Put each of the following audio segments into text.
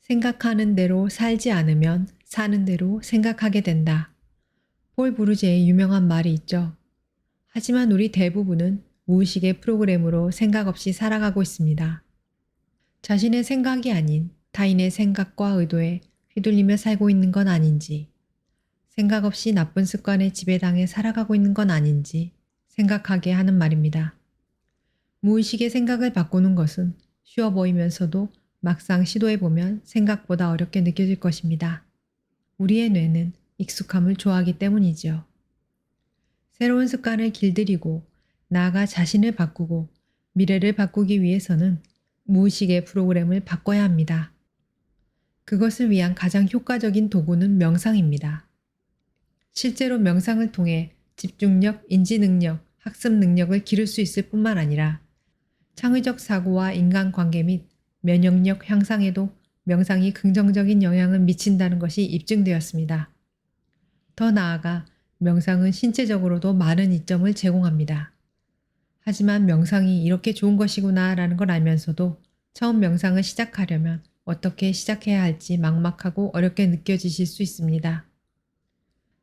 생각하는 대로 살지 않으면 사는 대로 생각하게 된다. 폴 브루제의 유명한 말이 있죠. 하지만 우리 대부분은 무의식의 프로그램으로 생각 없이 살아가고 있습니다. 자신의 생각이 아닌 타인의 생각과 의도에 휘둘리며 살고 있는 건 아닌지, 생각 없이 나쁜 습관에 지배당해 살아가고 있는 건 아닌지 생각하게 하는 말입니다. 무의식의 생각을 바꾸는 것은 쉬워 보이면서도 막상 시도해보면 생각보다 어렵게 느껴질 것입니다. 우리의 뇌는 익숙함을 좋아하기 때문이죠. 새로운 습관을 길들이고 나아가 자신을 바꾸고 미래를 바꾸기 위해서는 무의식의 프로그램을 바꿔야 합니다. 그것을 위한 가장 효과적인 도구는 명상입니다. 실제로 명상을 통해 집중력, 인지 능력, 학습 능력을 기를 수 있을 뿐만 아니라 창의적 사고와 인간관계 및 면역력 향상에도 명상이 긍정적인 영향을 미친다는 것이 입증되었습니다. 더 나아가 명상은 신체적으로도 많은 이점을 제공합니다. 하지만 명상이 이렇게 좋은 것이구나 라는 걸 알면서도 처음 명상을 시작하려면 어떻게 시작해야 할지 막막하고 어렵게 느껴지실 수 있습니다.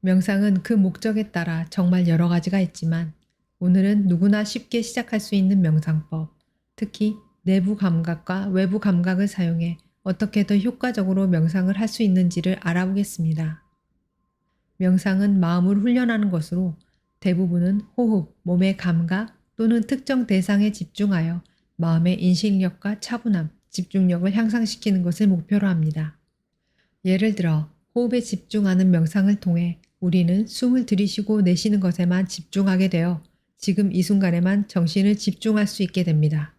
명상은 그 목적에 따라 정말 여러 가지가 있지만 오늘은 누구나 쉽게 시작할 수 있는 명상법, 특히 내부 감각과 외부 감각을 사용해 어떻게 더 효과적으로 명상을 할 수 있는지를 알아보겠습니다. 명상은 마음을 훈련하는 것으로 대부분은 호흡, 몸의 감각 또는 특정 대상에 집중하여 마음의 인식력과 차분함, 집중력을 향상시키는 것을 목표로 합니다. 예를 들어 호흡에 집중하는 명상을 통해 우리는 숨을 들이쉬고 내쉬는 것에만 집중하게 되어 지금 이 순간에만 정신을 집중할 수 있게 됩니다.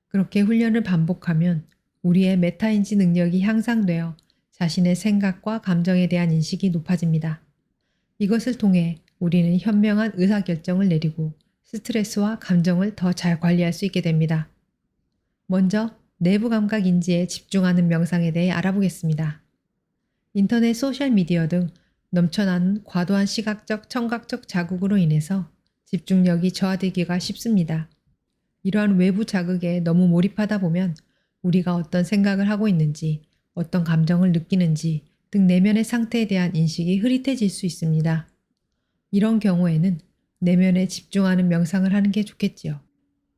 그렇게 훈련을 반복하면 우리의 메타인지 능력이 향상되어 자신의 생각과 감정에 대한 인식이 높아집니다. 이것을 통해 우리는 현명한 의사결정을 내리고 스트레스와 감정을 더 잘 관리할 수 있게 됩니다. 먼저 내부 감각 인지에 집중하는 명상에 대해 알아보겠습니다. 인터넷, 소셜미디어 등 넘쳐나는 과도한 시각적, 청각적 자극으로 인해서 집중력이 저하되기가 쉽습니다. 이러한 외부 자극에 너무 몰입하다 보면 우리가 어떤 생각을 하고 있는지, 어떤 감정을 느끼는지 등 내면의 상태에 대한 인식이 흐릿해질 수 있습니다. 이런 경우에는 내면에 집중하는 명상을 하는 게 좋겠지요.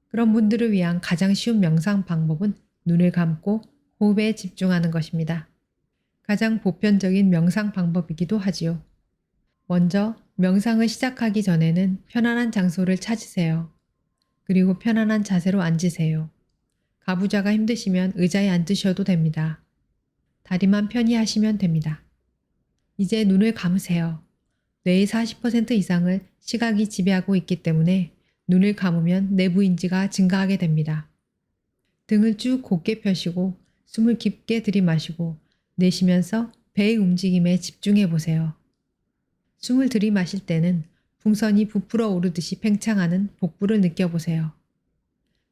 그런 분들을 위한 가장 쉬운 명상 방법은 눈을 감고 호흡에 집중하는 것입니다. 가장 보편적인 명상 방법이기도 하지요. 먼저 명상을 시작하기 전에는 편안한 장소를 찾으세요. 그리고 편안한 자세로 앉으세요. 가부좌가 힘드시면 의자에 앉으셔도 됩니다. 다리만 편히 하시면 됩니다. 이제 눈을 감으세요. 뇌의 40% 이상을 시각이 지배하고 있기 때문에 눈을 감으면 내부 인지가 증가하게 됩니다. 등을 쭉 곧게 펴시고 숨을 깊게 들이마시고 내쉬면서 배의 움직임에 집중해 보세요. 숨을 들이마실 때는 풍선이 부풀어 오르듯이 팽창하는 복부를 느껴보세요.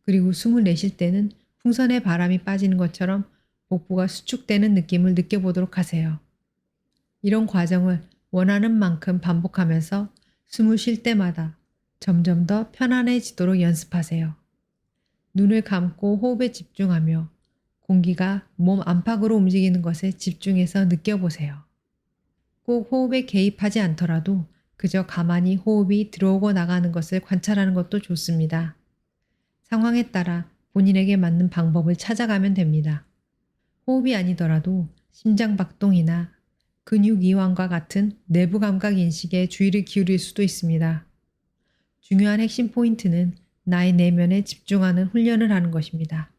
그리고 숨을 내쉴 때는 풍선에 바람이 빠지는 것처럼 복부가 수축되는 느낌을 느껴보도록 하세요. 이런 과정을 원하는 만큼 반복하면서 숨을 쉴 때마다 점점 더 편안해지도록 연습하세요. 눈을 감고 호흡에 집중하며 공기가 몸 안팎으로 움직이는 것에 집중해서 느껴보세요. 꼭 호흡에 개입하지 않더라도 그저 가만히 호흡이 들어오고 나가는 것을 관찰하는 것도 좋습니다. 상황에 따라 본인에게 맞는 방법을 찾아가면 됩니다. 호흡이 아니더라도 심장 박동이나 근육 이완과 같은 내부 감각 인식에 주의를 기울일 수도 있습니다. 중요한 핵심 포인트는 나의 내면에 집중하는 훈련을 하는 것입니다.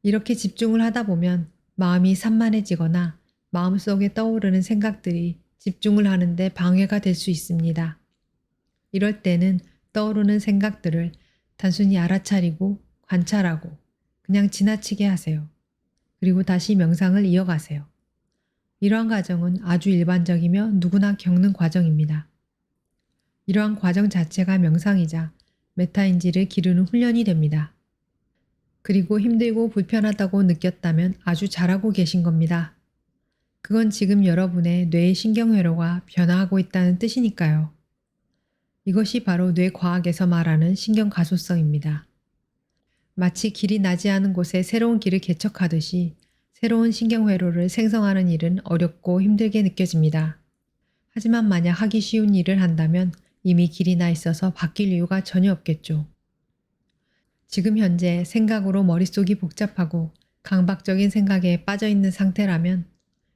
이렇게 집중을 하다 보면 마음이 산만해지거나 마음속에 떠오르는 생각들이 집중을 하는데 방해가 될 수 있습니다. 이럴 때는 떠오르는 생각들을 단순히 알아차리고 관찰하고 그냥 지나치게 하세요. 그리고 다시 명상을 이어가세요. 이러한 과정은 아주 일반적이며 누구나 겪는 과정입니다. 이러한 과정 자체가 명상이자 메타인지를 기르는 훈련이 됩니다. 그리고 힘들고 불편하다고 느꼈다면 아주 잘하고 계신 겁니다. 그건 지금 여러분의 뇌의 신경회로가 변화하고 있다는 뜻이니까요. 이것이 바로 뇌과학에서 말하는 신경가소성입니다. 마치 길이 나지 않은 곳에 새로운 길을 개척하듯이 새로운 신경회로를 생성하는 일은 어렵고 힘들게 느껴집니다. 하지만 만약 하기 쉬운 일을 한다면 이미 길이 나 있어서 바뀔 이유가 전혀 없겠죠. 지금 현재 생각으로 머릿속이 복잡하고 강박적인 생각에 빠져 있는 상태라면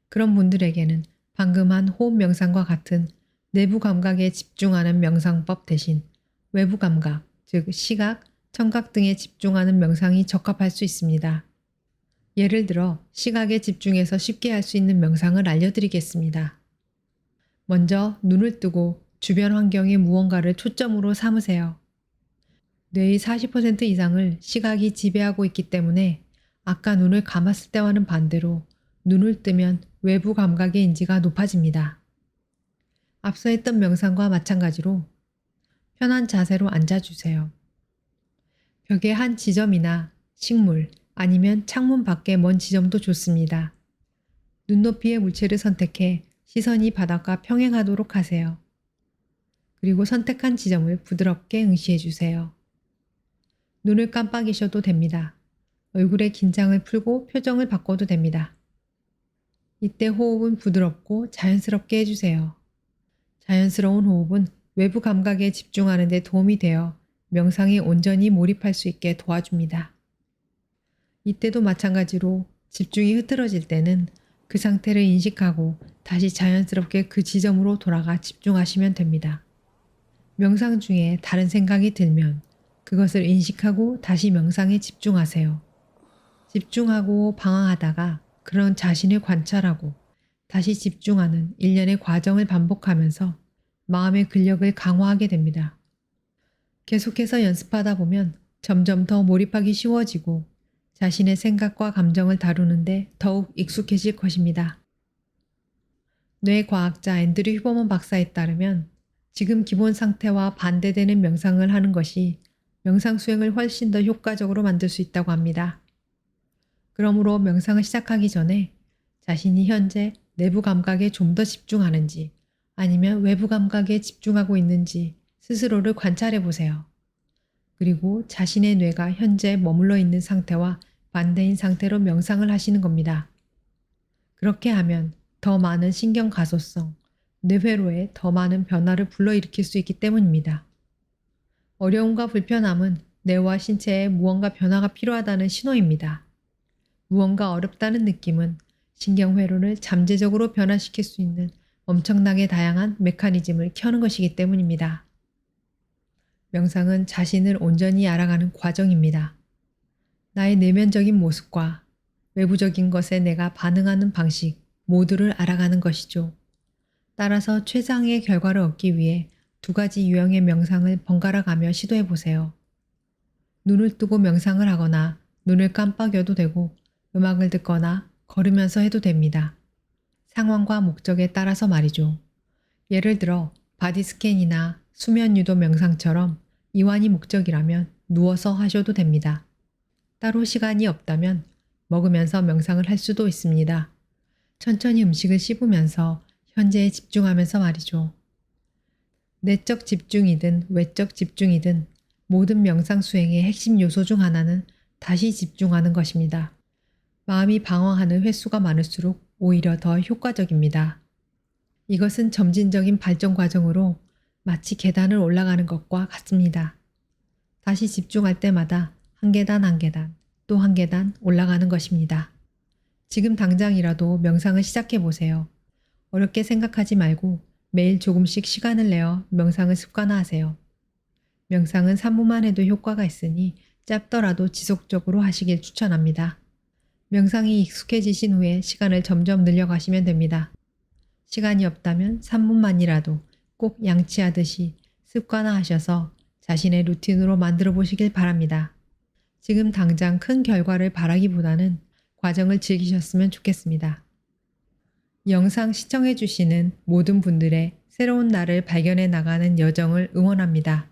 그런 분들에게는 방금 한 호흡 명상과 같은 내부 감각에 집중하는 명상법 대신 외부 감각, 즉 시각, 청각 등에 집중하는 명상이 적합할 수 있습니다. 예를 들어 시각에 집중해서 쉽게 할 수 있는 명상을 알려드리겠습니다. 먼저 눈을 뜨고 주변 환경의 무언가를 초점으로 삼으세요. 뇌의 40% 이상을 시각이 지배하고 있기 때문에 아까 눈을 감았을 때와는 반대로 눈을 뜨면 외부 감각의 인지가 높아집니다. 앞서 했던 명상과 마찬가지로 편한 자세로 앉아주세요. 벽의 한 지점이나 식물 아니면 창문 밖의 먼 지점도 좋습니다. 눈높이의 물체를 선택해 시선이 바닥과 평행하도록 하세요. 그리고 선택한 지점을 부드럽게 응시해 주세요. 눈을 깜빡이셔도 됩니다. 얼굴의 긴장을 풀고 표정을 바꿔도 됩니다. 이때 호흡은 부드럽고 자연스럽게 해주세요. 자연스러운 호흡은 외부 감각에 집중하는 데 도움이 되어 명상에 온전히 몰입할 수 있게 도와줍니다. 이때도 마찬가지로 집중이 흐트러질 때는 그 상태를 인식하고 다시 자연스럽게 그 지점으로 돌아가 집중하시면 됩니다. 명상 중에 다른 생각이 들면 그것을 인식하고 다시 명상에 집중하세요. 집중하고 방황하다가 그런 자신을 관찰하고 다시 집중하는 일련의 과정을 반복하면서 마음의 근력을 강화하게 됩니다. 계속해서 연습하다 보면 점점 더 몰입하기 쉬워지고 자신의 생각과 감정을 다루는데 더욱 익숙해질 것입니다. 뇌과학자 앤드류 휴버먼 박사에 따르면 지금 기본 상태와 반대되는 명상을 하는 것이 명상 수행을 훨씬 더 효과적으로 만들 수 있다고 합니다. 그러므로 명상을 시작하기 전에 자신이 현재 내부 감각에 좀 더 집중하는지 아니면 외부 감각에 집중하고 있는지 스스로를 관찰해 보세요. 그리고 자신의 뇌가 현재 머물러 있는 상태와 반대인 상태로 명상을 하시는 겁니다. 그렇게 하면 더 많은 신경 가소성, 뇌회로에 더 많은 변화를 불러일으킬 수 있기 때문입니다. 어려움과 불편함은 뇌와 신체에 무언가 변화가 필요하다는 신호입니다. 무언가 어렵다는 느낌은 신경회로를 잠재적으로 변화시킬 수 있는 엄청나게 다양한 메커니즘을 켜는 것이기 때문입니다. 명상은 자신을 온전히 알아가는 과정입니다. 나의 내면적인 모습과 외부적인 것에 내가 반응하는 방식 모두를 알아가는 것이죠. 따라서 최상의 결과를 얻기 위해 두 가지 유형의 명상을 번갈아 가며 시도해 보세요. 눈을 뜨고 명상을 하거나 눈을 깜빡여도 되고 음악을 듣거나 걸으면서 해도 됩니다. 상황과 목적에 따라서 말이죠. 예를 들어 바디 스캔이나 수면 유도 명상처럼 이완이 목적이라면 누워서 하셔도 됩니다. 따로 시간이 없다면 먹으면서 명상을 할 수도 있습니다. 천천히 음식을 씹으면서 현재에 집중하면서 말이죠. 내적 집중이든 외적 집중이든 모든 명상 수행의 핵심 요소 중 하나는 다시 집중하는 것입니다. 마음이 방황하는 횟수가 많을수록 오히려 더 효과적입니다. 이것은 점진적인 발전 과정으로 마치 계단을 올라가는 것과 같습니다. 다시 집중할 때마다 한 계단 한 계단 또 한 계단 올라가는 것입니다. 지금 당장이라도 명상을 시작해 보세요. 어렵게 생각하지 말고 매일 조금씩 시간을 내어 명상을 습관화하세요. 명상은 3분만 해도 효과가 있으니 짧더라도 지속적으로 하시길 추천합니다. 명상이 익숙해지신 후에 시간을 점점 늘려가시면 됩니다. 시간이 없다면 3분만이라도 꼭 양치하듯이 습관화하셔서 자신의 루틴으로 만들어 보시길 바랍니다. 지금 당장 큰 결과를 바라기보다는 과정을 즐기셨으면 좋겠습니다. 영상 시청해 주시는 모든 분들의 새로운 나를 발견해 나가는 여정을 응원합니다.